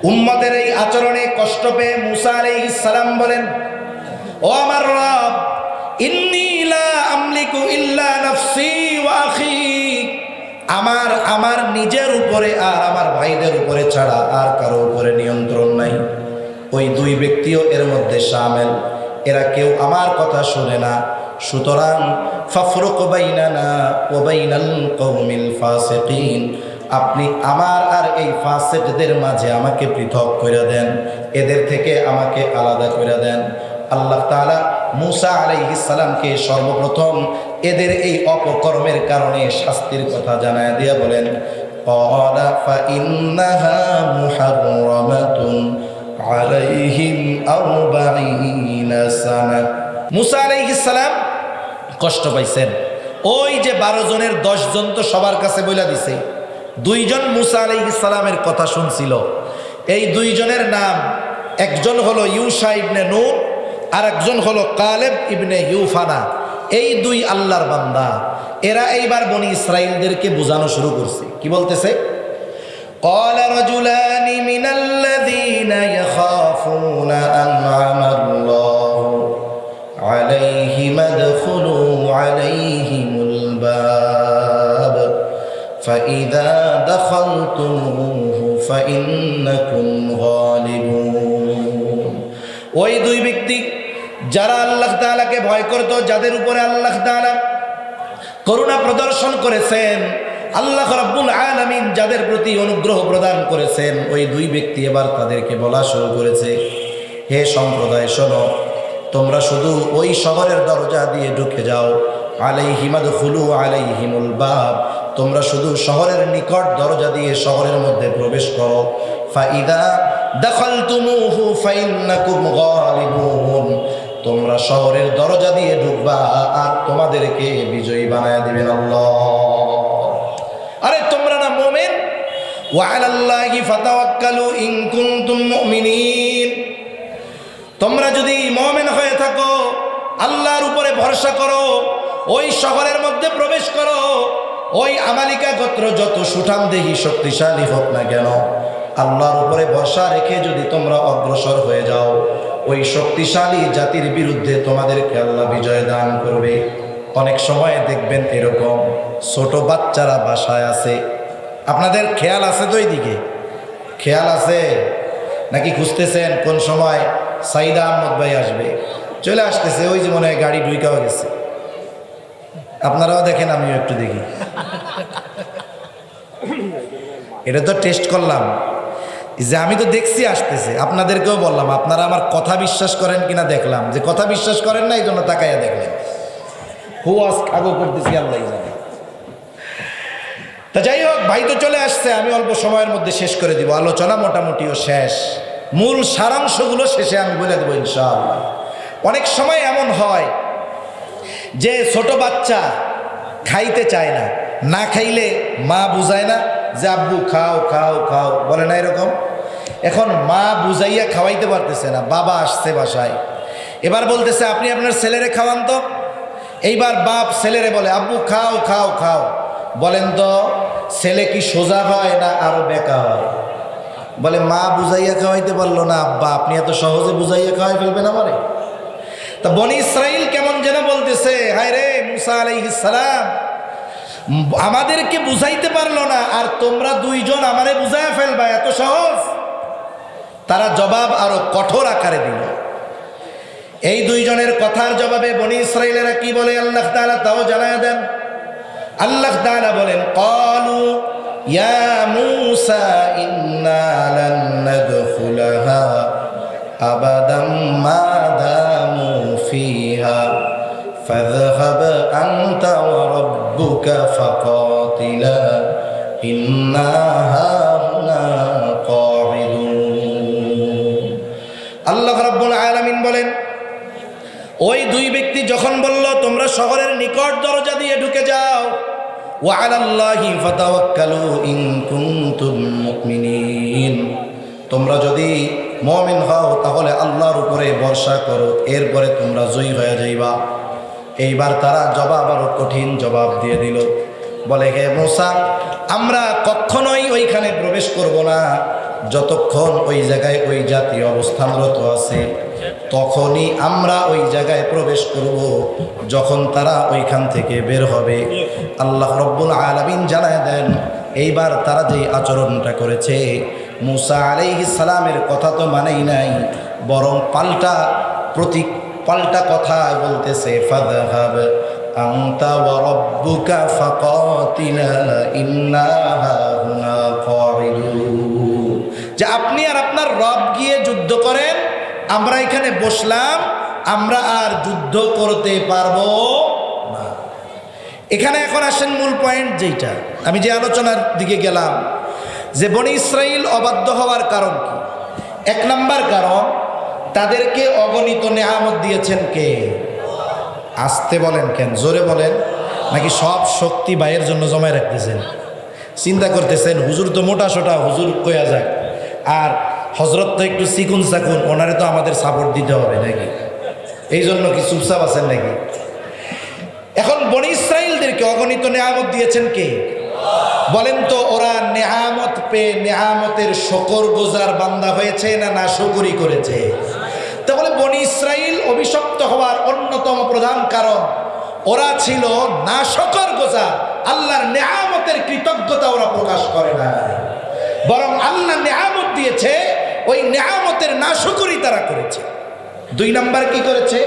উম্মতের এই আচরণে কষ্ট পেয়ে মূসা আলাইহিস সালাম বলেন, ও আমার রব, ইন্নী লা আমলিকু ইল্লা নাফসি ওয়া আখি, আমার নিজের উপরে আর আমার ভাইদের উপরে ছাড়া আর কারো উপরে নিয়ন্ত্রণ নাই। ওই দুই ব্যক্তিও এর মধ্যে শামিল, এরা কেউ আমার কথা শুনে না। সুতরাং ফাফরুক বাইনানা ওয়া বাইনাল কওমিল ফাসিকিন, আপনি আমার আর এই ফাসিকদের মাঝে আমাকে পৃথক করে দেন, এদের থেকে আমাকে আলাদা করে দেন। আল্লাহ তাআলা মূসা আলাইহিস সালামকে সর্বপ্রথম এদের এই অপকর্মের কারণে শাস্তির কথা জানায় দিয়ে বলেন, ক্বালা ফাইন্নাহা মুহাররামাতুন আলাইহিম 40 সানা। মূসা আলাইহিস সালাম কষ্ট পাইছেন। ওই যে 12 জনের 10 জন তো সবার কাছে বইলা দিছে, 2 জন মূসা আলাইহিস সালামের কথা শুনছিল। এই 2 জনের নাম, একজন হলো ইউশা ইবনে নূন আর একজন হলো কালেব ইবনে ইউফানা। এই 2 আল্লাহর বান্দা, এরা এইবার বনি ইসরাইলদেরকে বোঝানো শুরু করছে। কি বলতেছে? قال رجلان من الذين يخافون أنعم الله عليهم ادخلوا عليهم الباب فإذا دخلتموه فإنكم غالبون। ওই 2 ব্যক্তি যারা আল্লাহ তাআলাকে ভয় করত, যাদের উপরে আল্লাহ তাআলা করুণা প্রদর্শন করেছেন, আল্লাহ রাব্বুল আলামিন যাদের প্রতি অনুগ্রহ প্রদান করেছেন, ওই 2 ব্যক্তি এবার তাদেরকে বলা শুরু করেছে, হে সম্প্রদায় শোনো, তোমরা শুধু ওই শহরের দরজা দিয়ে ঢুকে যাও, আলাইহিম আদখুলু আলাইহিমুল বাব, তোমরা শুধু শহরের নিকট দরজা দিয়ে শহরের মধ্যে প্রবেশ করো। ফাইদা দাখালতুমুহু ফাইন্নাকুম গালিবুন, তোমরা শহরের দরজা দিয়ে ঢুকবা আর তোমাদেরকে বিজয়ী বানায় দিবেন আল্লাহ। আরে তোমরা না মুমিন? ওয়া আলাল্লাহি ফাতাওয়াক্কালু ইন কুনতুম মুমিনিন, তোমরা যদি মুমিন হয়ে থাকো আল্লাহর উপরে ভরসা করো, ওই শহরের মধ্যে প্রবেশ করো। ওই আমালিকা গোত্র যত সুঠামদেহী শক্তিশালী হোক না কেন, আল্লাহর উপরে ভরসা রেখে যদি তোমরা অগ্রসর হয়ে যাও, ওই শক্তিশালী জাতির বিরুদ্ধে তোমাদেরকে আল্লাহ বিজয় দান করবে। অনেক সময় দেখবেন এরকম ছোট বাচ্চারা বাসায় আছে, আপনাদের খেয়াল আছে তো? এইদিকে খেয়াল আছে নাকি খুঁজতেছেন কোন সময় সাইদা আহমদ ভাই আসবে? চলে আসতেছে, ওই যে মনে হয় গাড়ি ঢুইকাও গেছে। আপনারাও দেখেন, আমিও একটু দেখি। এটা তো টেস্ট করলাম যে আমি তো দেখছি আসতেছে, আপনাদেরকেও বললাম, আপনারা আমার কথা বিশ্বাস করেন কিনা দেখলাম। যে কথা বিশ্বাস করেন না, এই জন্য তাকাইয়া দেখলেন। হুয়াস কাগো করতেছি আল্লাহ জানে। তা যাই হোক, ভাই তো চলে আসছে, আমি অল্প সময়ের মধ্যে শেষ করে দিব। আলোচনা মোটামুটিও শেষ, মূল সারাংশগুলো শেষে আমি বলে দেবো ইনশাআল্লাহ। অনেক সময় এমন হয় যে ছোট বাচ্চা খাইতে চায় না, না খাইলে মা বুঝায় না যে আব্বু খাও খাও খাও, বলে না এরকম? এখন মা বুঝাইয়া খাওয়াইতে পারতেছে না, বাবা আসছে বাসায়, এবার বলতেছে আপনি আপনার ছেলেরে খাওয়ান তো। এইবার বাপ ছেলেরে বলে আব্বু খাও খাও খাও। বলেন তো ছেলে কি সোজা হয় না আরো বেকা হয়? বলে মা বুঝাইয়া খাওয়াইতে পারলো না, আব্বা আপনি এত সহজে বুঝাইয়া খাওয়াই ফেলবেন আমারে? তা বনি ইসরাইল কেমন যেন বলতেছে, হায় রে মূসা আলাইহিস সালাম আমাদেরকে বুঝাইতে পারলো না, আর তোমরা 2 জন আমারে বুঝাইয়া ফেলবা, এত সহজ? তারা জবাব আরো কঠোর আকারে দিল। এই 2 জনের কথার জবাবে বনি ইসরাইলেরা কি বলে আল্লাহ তাআলা তাও জানায় দেন। আল্লাহ তাআলা বলেন, ক্বালু ইয়া মূসা ইন্না লান নাদখুলাহা আবাদাম মা দামু ফিহা ফাযহাব আনতা ওয়া রাব্বুকা ফাকাতিলা ইন্না হাহুনা কাঈদুন। আল্লাহ রাব্বুল আলামিন বলেন, ওই 2 ব্যক্তি যখন বলল তোমরা শহরের নিকট দরজা দিয়ে ঢুকে যাও, ওয়া আলাল্লাহি ফাতাওয়াক্কালু ইন কুনতুম মুমিনিন, তোমরা যদি মুমিন হও তাহলে আল্লাহর উপরে ভরসা করো, এরপরে তোমরা জয়ী হয়ে যাইবা। এইবার তারা জবাব আরো কঠিন জবাব দিয়ে দিল, বলে হে মূসা আমরা কখনোই ওইখানে প্রবেশ করব না যতক্ষণ ওই জায়গায় ওই জাতি অবস্থানরত আছে তখনই আমরা ওই জায়গায় প্রবেশ করব যখন তারা ওইখান থেকে বের হবে। আল্লাহ রব্বুল আলামিন জানায় দেন এইবার তারা যেই আচরণটা করেছে, মূসা আলাইহিস সালামের কথা তো মানেই নাই, বরং পাল্টা কথা বলতেছে, ফাযহাব আনতা ওয়া রাব্বুকা ফাকাতিলা ইন্না হাহুনা কাঈদুন, যে আপনি আর আপনার রব গিয়ে যুদ্ধ করেন, আমরা এখানে বসলাম, আমরা আর যুদ্ধ করতে পারবো না। এখানে এখন আসেন মূল পয়েন্ট, যেটা আমি যে আলোচনার দিকে গেলাম, যে বনি ইসরাইল অবাধ্য হওয়ার কারণ কি? এক নাম্বার কারণ, তাদেরকে অগণিত নেয়ামত দিয়েছেন কে? আসতে বলেন কেন, জোরে বলেন, নাকি সব শক্তি ভাইয়ের জন্য জমায় রাখতেছেন? চিন্তা করতেছেন হুজুর তো মোটা সোটা, হুজুর কয়া যায়, আর হজরত তো একটু চিকুন চাকুন, ওনারে তো আমাদের সাপোর্ট দিতে হবে নাকি? এই জন্য কি চুপচাপ আছেন নাকি? এখন বনি ইসরাইলদেরকে অগণিত নেয়ামত দিয়েছেন কে? বলেন তো, ওরা নেয়ামত পেয়ে নেয়ামতের শকর গুজার বান্দা হয়েছে না নাশকরি করেছে? তাহলে বনি ইসরাইল অভিশপ্ত হওয়ার অন্যতম প্রধান কারণ, ওরা ছিল নাশকর গুজার। আল্লাহর নেয়ামতের কৃতজ্ঞতা ওরা প্রকাশ করে না, বরং আল্লাহ নেয়ামত দিয়েছে, ওই নেয়ামতের নাশকরি তারা করেছে। দুই নাম্বার কি করেছে?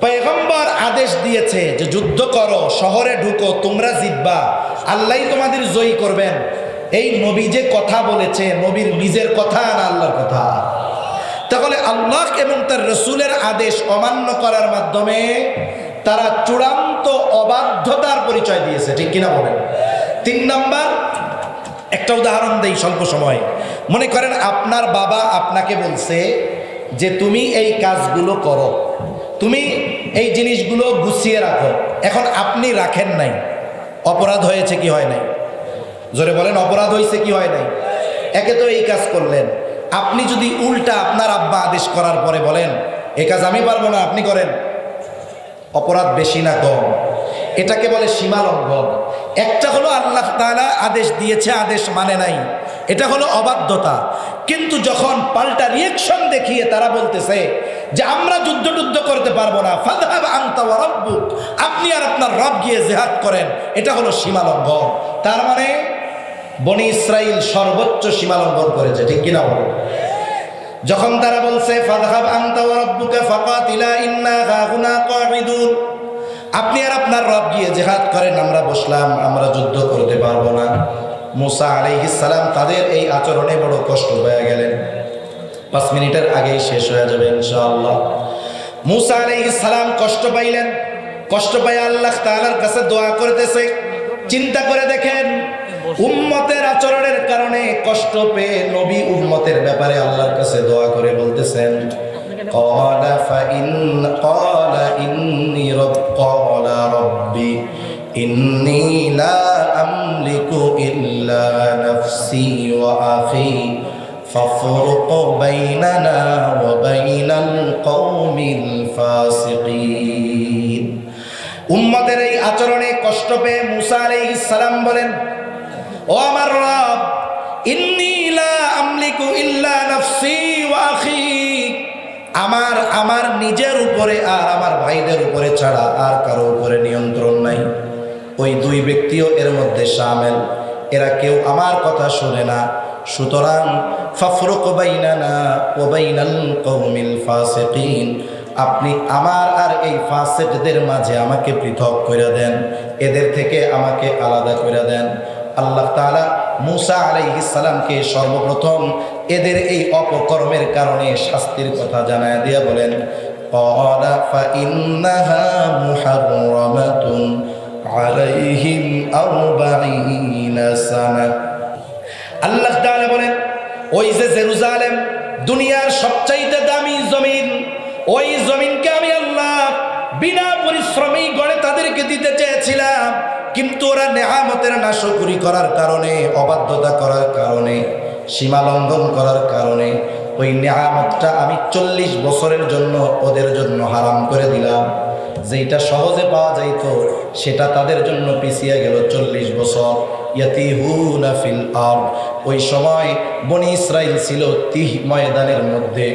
পয়গম্বর আদেশ দিয়েছে যে যুদ্ধ করো, শহরে ঢুকো, তোমরা জিতবা, আল্লাহই তোমাদের জয়ী করবেন। এই নবী যে কথা বলেছে, নবীর নিজের কথা না আল্লাহর কথা? তাহলে আল্লাহ এবং তার রসুলের আদেশ অমান্য করার মাধ্যমে তারা চূড়ান্ত অবাধ্যতার পরিচয় দিয়েছে, ঠিক কিনা বলেন? তিন নাম্বার, একটা উদাহরণ দেই স্বল্প সময়। মনে করেন আপনার বাবা আপনাকে বলছে যে তুমি এই কাজগুলো করো, তুমি এই জিনিসগুলো গুছিয়ে রাখো, এখন আপনি রাখেন নাই, অপরাধ হয়েছে কি হয় নাই? জোরে বলেন, অপরাধ হয়েছে কি হয় নাই? একে তো এই কাজ করলেন, আপনি যদি উল্টা আপনার আব্বা আদেশ করার পরে বলেন এই কাজ আমি পারবো না, আপনি করেন, অপরাধ বেশি না কম? এটাকে বলে সীমা লঙ্ঘন। একটা হলো আল্লাহ তাআলা আদেশ দিয়েছে, আদেশ মানে নাই, এটা হলো অবাধ্যতা। কিন্তু যখন পাল্টা রিয়েকশন দেখিয়ে তারা বলতেছে যে আমরা যুদ্ধ করতে পারবো না, ফাযহাব আনতা ওয়া রাব্বুক, আপনি আর আপনার রব গিয়ে জিহাদ করেন, এটা হলো সীমা লঙ্ঘন। তার মানে বনি ইসরাইল সর্বোচ্চ সীমা লঙ্ঘন করেছে, ঠিক কিনা বলেন? যখন তারা বলছে ফাযহাব আনতা ওয়া রাব্বুকা ফাকাতিলা ইন্না হাহুনা কাঈদুন, আপনি আর আপনার রব গিয়ে জিহাদ করেন, আমরা বসলাম, আমরা যুদ্ধ করতে পারবো না। মূসা আলাইহিস সালাম তাদের এই আচরণে বড় কষ্ট পেয়ে গেলেন। 5 মিনিটের আগেই শেষ হয়ে যাবে ইনশাআল্লাহ। মূসা আলাইহিস সালাম কষ্ট পাইলেন, কষ্ট পাই আল্লাহ তাআলার কাছে দোয়া করতেছে। চিন্তা করে দেখেন, উম্মতের আচরণের কারণে কষ্ট পেয়ে নবী উম্মতের ব্যাপারে আল্লাহর কাছে দোয়া করে বলতেছেন, ক্বালা ইন্নী রাব্বি ইন্নী লা আমলিকু ইল্লা নাফসি ওয়া আখি ফাফরুক বাইনানা ওয়া বাইনাল কওমিল ফাসিকিন। উম্মতের এই আচরণে কষ্ট পেয়ে মূসা আলাইহিস সালাম বলেন, ও আমার রব, ইন্নী লা আমলিকু ইল্লা নাফসি ওয়া আখি, আমার নিজের উপরে আর আমার ভাইদের উপরে ছাড়া আর কারো উপরে নিয়ন্ত্রণ নাই। ওই দুই ব্যক্তিও এর মধ্যে শামিল, এরা কেউ আমার কথা শুনে না। সুতরাং ফাফরুক বাইনানা ওয়া বাইনাল কওমিল ফাসিকিন, আপনি আমার আর এই ফাসিকদের মাঝে আমাকে পৃথক করে দেন, এদের থেকে আমাকে আলাদা করে দেন। আল্লাহ তাআলা মূসা আলাইহিস সালামকে সর্বপ্রথম এদের এই অপকর্মের কারণে শাস্তির কথা জানায় দিয়া বলেন, ক্বালা ফাইন্নাহা মুহাররামাতুন আলাইহিম 40 সানা। আল্লাহ তাআলা বলেন, ওই যে জেরুজালেম দুনিয়ার সবচাইতে দামি জমিন, ওই জমিনকে আমি আল্লাহ বিনা পরিশ্রমেই গড়ে তাদেরকে দিতে চেয়েছিলাম, কিন্তু ওরা নেয়ামতের নাশকরি করার কারণে, অবাধ্যতা করার কারণে, সীমা লঙ্ঘন করার কারণে ওই নেয়ামতটা আমি 40 বছরের জন্য ওদের জন্য হারাম করে দিলাম। যেটা সহজে পাওয়া যাইত সেটা তাদের জন্য পিছিয়ে গেল 40 বছর। ইয়াতিহুনা ফিল আরদ, ওই সময় বনি ইসরাইল ছিল তিহ ময়দানের মধ্যে।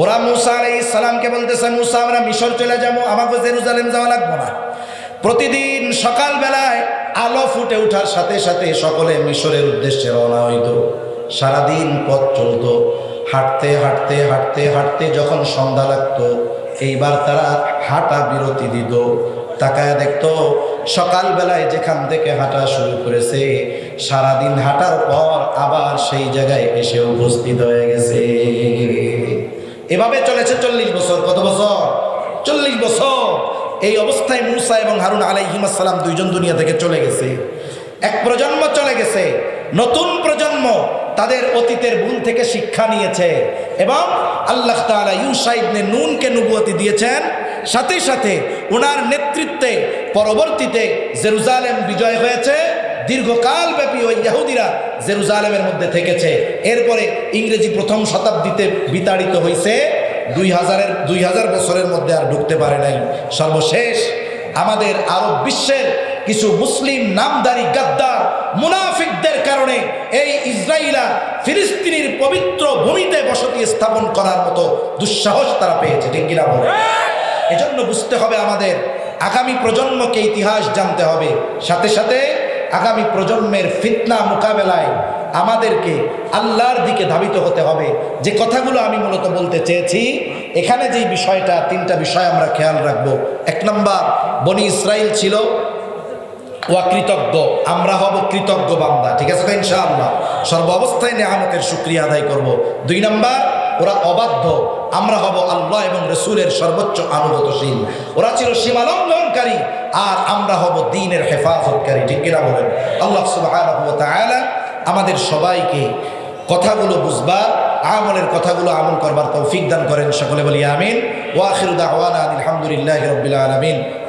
ওরা মুসা আলাইহিস সালামকে বলতেছে, মুসা আমরা মিশর চলে যাবো, আমাকে জেরুজালেম যাওয়া লাগবে না। প্রতিদিন সকাল বেলায় আলো ফুটে ওঠার সাথে সাথে সকলে মিশরের উদ্দেশ্যে রওনা হইত। সারাদিন পথ চলতো, হাঁটতে হাঁটতে হাঁটতে হাঁটতে যখন সন্ধ্যা লাগতো এইবার তারা হাঁটা বিরতি দিত। তাকায় দেখতো সকালবেলায় যেখান থেকে হাঁটা শুরু করেছে সারাদিন হাঁটার পর আবার সেই জায়গায় এসে উপস্থিত হয়ে গেছে। এভাবে চলেছে 40 বছর। কত বছর? 40 বছর। এই অবস্থায় মুসা এবং হারুন আলাইহিস সালাম দুইজন দুনিয়া থেকে চলে গেছে। এক প্রজন্ম চলে গেছে, নতুন প্রজন্ম তাদের অতীতের ভুল থেকে শিক্ষা নিয়েছে এবং আল্লাহ তাআলা ইউশা ইবনে নুনকে নবুয়তি দিয়েছেন। সাথে সাথে ওনার নেতৃত্বে পরবর্তীতে জেরুজালেম বিজয় হয়েছে। দীর্ঘকাল ব্যাপী ওই ইহুদিরা জেরুজালেমের মধ্যে থেকেছে। এরপরে ইংরেজি প্রথম শতাব্দীতে বিতাড়িত হয়েছে। 2000 বছরের মধ্যে আর ঢুকতে পারে নাই। সর্বশেষ আমাদের আরব বিশ্বের কিছু মুসলিম নামধারী গাদ্দার মুনাফিকদের কারণে এই ইসরায়েল ফিলিস্তিনের পবিত্র ভূমিতে বসতি স্থাপন করার মতো দুঃসাহস তারা পেয়েছে। ঠিক কিনা বলে? এজন্য বুঝতে হবে আমাদের আগামী প্রজন্মকে ইতিহাস জানতে হবে। সাথে সাথে আগামী প্রজন্মের ফিতনা মোকাবেলায় আমাদেরকে আল্লাহর দিকে ধাবিত হতে হবে। যে কথাগুলো আমি মূলত বলতে চেয়েছি, এখানে যেই বিষয়টা, 3টা বিষয় আমরা খেয়াল রাখবো। 1 নম্বর, বনি ইসরাইল ছিল অকৃতজ্ঞ, আমরা হব কৃতজ্ঞ বান্দা। ঠিক আছে তো ইনশাআল্লাহ? সর্ব অবস্থায় নেয়ামতের শুকরিয়া আদায় করব। 2 নম্বর, ওরা অবাধ্য, আমরা হব আল্লাহ এবং রসুলের সর্বোচ্চ আনুগত্যশীল। ওরা ছিল সীমালঙ্ঘনকারী আর আমরা হব দ্বীনের হেফাজতকারী। ঠিক কিনা বলেন? আল্লাহ সুবহানাহু ওয়া তাআলা আমাদের সবাইকে কথাগুলো বুঝবার, আমলের কথাগুলো আমল করবার তৌফিক দান করেন। সকলে বলি আমিন। ওয়া আখিরু দাওয়ানা আলহামদুলিল্লাহি রাব্বিল আলামিন।